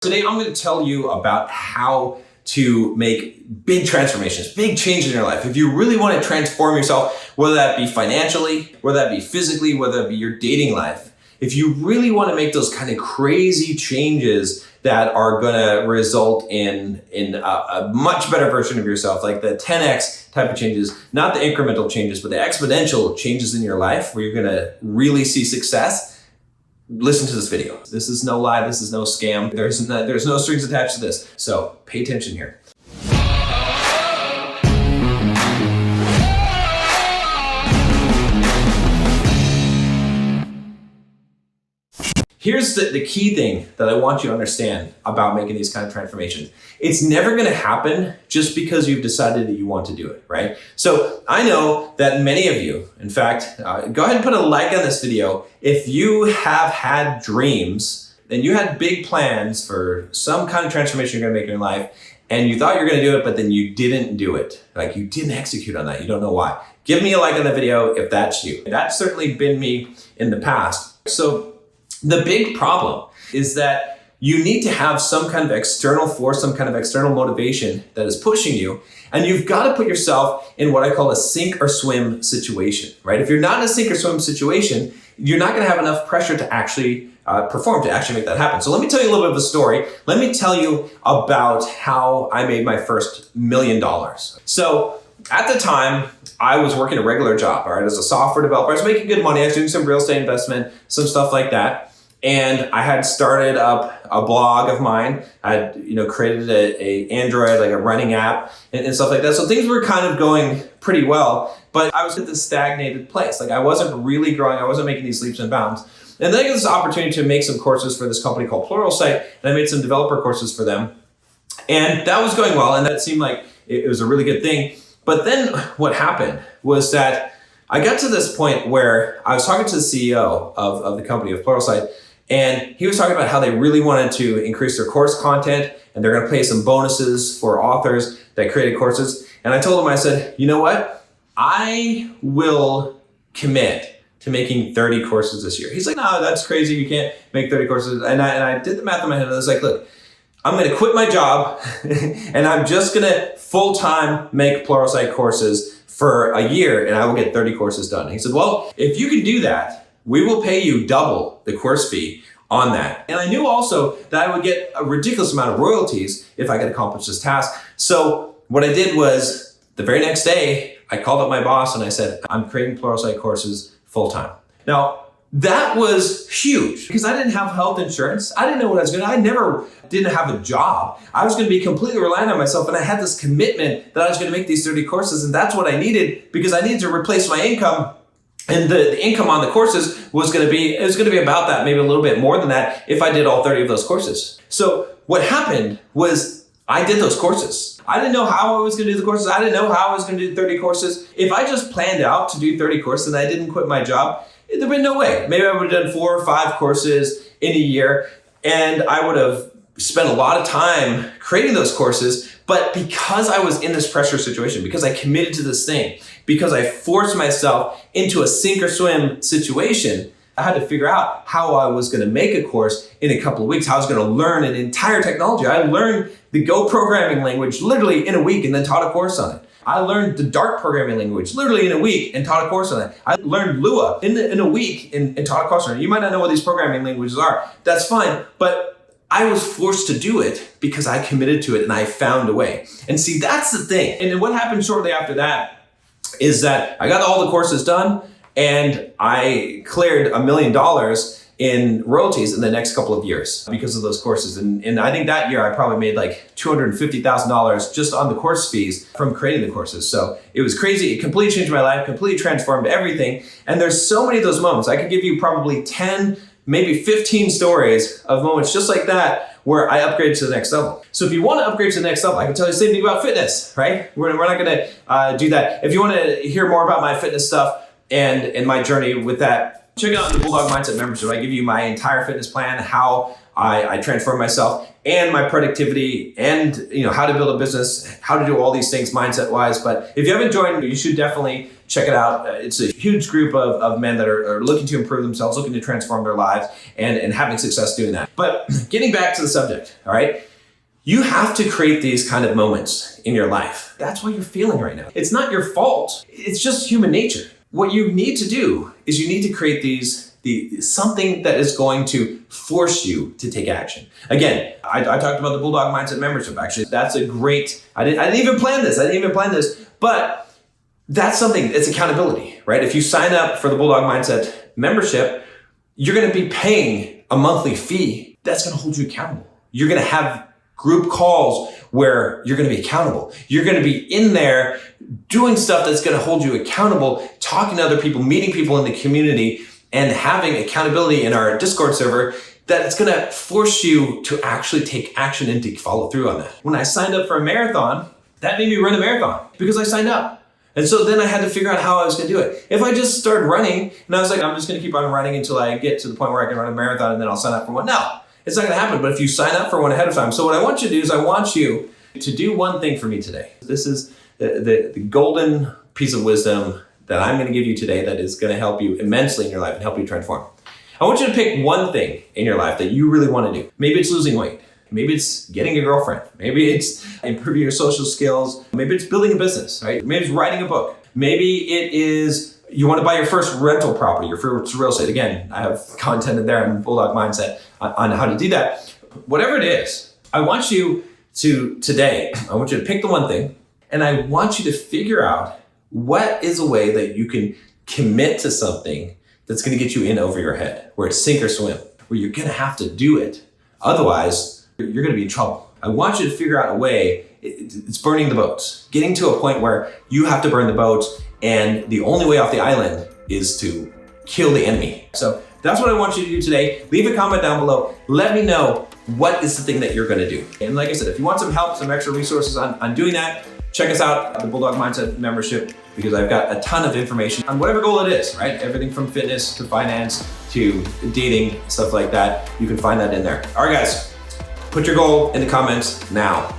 Today, I'm going to tell you about how to make big transformations, big changes in your life. If you really want to transform yourself, whether that be financially, whether that be physically, whether that be your dating life, if you really want to make those kind of crazy changes that are going to result in a much better version of yourself, like the 10x type of changes, not the incremental changes, but the exponential changes in your life where you're going to really see success, listen to this video. This is no lie. This is no scam. There's no strings attached to this. So pay attention here. Here's the key thing that I want you to understand about making these kind of transformations. It's never going to happen just because you've decided that you want to do it, right? So I know that many of you, in fact, go ahead and put a like on this video if you have had dreams and you had big plans for some kind of transformation you're going to make in your life and you thought you were going to do it, but then you didn't do it. Like you didn't execute on that. You don't know why. Give me a like on the video if that's you. That's certainly been me in the past. So the big problem is that you need to have some kind of external force, some kind of external motivation that is pushing you. And you've got to put yourself in what I call a sink or swim situation, right? If you're not in a sink or swim situation, you're not going to have enough pressure to actually perform, to actually make that happen. So let me tell you a little bit of a story. Let me tell you about how I made my first $1 million. So at the time, I was working a regular job, all right, as a software developer. I was making good money. I was doing some real estate investment, some stuff like that. And I had started up a blog of mine. I had, created a Android, like a running app and stuff like that. So things were kind of going pretty well, but I was at this stagnated place. Like I wasn't really growing. I wasn't making these leaps and bounds. And then I got this opportunity to make some courses for this company called Pluralsight. And I made some developer courses for them. And that was going well. And that seemed like it was a really good thing. But then what happened was that I got to this point where I was talking to the CEO of the company, of Pluralsight, and he was talking about how they really wanted to increase their course content and they're going to pay some bonuses for authors that created courses. And I told him, I said, you know what? I will commit to making 30 courses this year. He's like, no, that's crazy. You can't make 30 courses. And I did the math in my head and I was like, look, I'm going to quit my job and I'm just going to full-time make Pluralsight courses for a year and I will get 30 courses done. And he said, well, if you can do that, we will pay you double the course fee on that. And I knew also that I would get a ridiculous amount of royalties if I could accomplish this task. So what I did was the very next day, I called up my boss and I said, I'm creating Pluralsight courses full-time. Now, that was huge because I didn't have health insurance. I didn't know what I was going to do. Didn't have a job. I was going to be completely reliant on myself. And I had this commitment that I was going to make these 30 courses. And that's what I needed because I needed to replace my income. And the income on the courses was going to be about that, maybe a little bit more than that if I did all 30 of those courses. So what happened was I did those courses. I didn't know how I was going to do the courses. I didn't know how I was going to do 30 courses. If I just planned out to do 30 courses and I didn't quit my job, there'd been no way. Maybe I would have done 4 or 5 courses in a year and I would have spent a lot of time creating those courses. But because I was in this pressure situation, because I committed to this thing, because I forced myself into a sink or swim situation, I had to figure out how I was going to make a course in a couple of weeks, how I was going to learn an entire technology. I learned the Go programming language literally in a week and then taught a course on it. I learned the Dart programming language literally in a week and taught a course on it. I learned Lua in a week and taught a course on it. You might not know what these programming languages are. That's fine. But I was forced to do it because I committed to it and I found a way. And see, that's the thing. And then what happened shortly after that is that I got all the courses done and I cleared $1 million in royalties in the next couple of years because of those courses. And I think that year I probably made like $250,000 just on the course fees from creating the courses. So it was crazy. It completely changed my life, completely transformed everything. And there's so many of those moments. I could give you probably 10, maybe 15 stories of moments just like that where I upgraded to the next level. So if you want to upgrade to the next level, I can tell you the same thing about fitness, right? We're not going to do that. If you want to hear more about my fitness stuff and my journey with that, check out the Bulldog Mindset membership. I give you my entire fitness plan, how I transform myself and my productivity and how to build a business, how to do all these things mindset wise. But if you haven't joined, you should definitely check it out. It's a huge group of men that are looking to improve themselves, looking to transform their lives, and having success doing that. But getting back to the subject, all right? You have to create these kind of moments in your life. That's what you're feeling right now. It's not your fault. It's just human nature. What you need to do is you need to create something that is going to force you to take action. Again, I talked about the Bulldog Mindset membership. Actually, that's a great, I didn't even plan this, but that's something, it's accountability, right? If you sign up for the Bulldog Mindset membership, you're going to be paying a monthly fee. That's going to hold you accountable. You're going to have group calls where you're going to be accountable. You're going to be in there doing stuff that's going to hold you accountable, talking to other people, meeting people in the community, and having accountability in our Discord server that's going to force you to actually take action and to follow through on that. When I signed up for a marathon, that made me run a marathon because I signed up. And so then I had to figure out how I was going to do it. If I just started running and I was like, I'm just going to keep on running until I get to the point where I can run a marathon and then I'll sign up for one. No, it's not going to happen. But if you sign up for one ahead of time. So what I want you to do is I want you to do one thing for me today. This is the golden piece of wisdom that I'm going to give you today that is going to help you immensely in your life and help you transform. I want you to pick one thing in your life that you really want to do. Maybe it's losing weight. Maybe it's getting a girlfriend. Maybe it's improving your social skills. Maybe it's building a business, right? Maybe it's writing a book. Maybe it is you want to buy your first rental property, your first real estate. Again, I have content in there on Bulldog Mindset on how to do that. Whatever it is, I want you to pick the one thing, and I want you to figure out what is a way that you can commit to something that's going to get you in over your head, where it's sink or swim, where you're going to have to do it. Otherwise, you're going to be in trouble. I want you to figure out a way. It's burning the boats, getting to a point where you have to burn the boats, and the only way off the island is to kill the enemy. So that's what I want you to do today. Leave a comment down below. Let me know what is the thing that you're going to do. And like I said, if you want some help, some extra resources on doing that, check us out at the Bulldog Mindset membership, because I've got a ton of information on whatever goal it is, right? Everything from fitness to finance to dating, stuff like that. You can find that in there. All right, guys, put your goal in the comments now.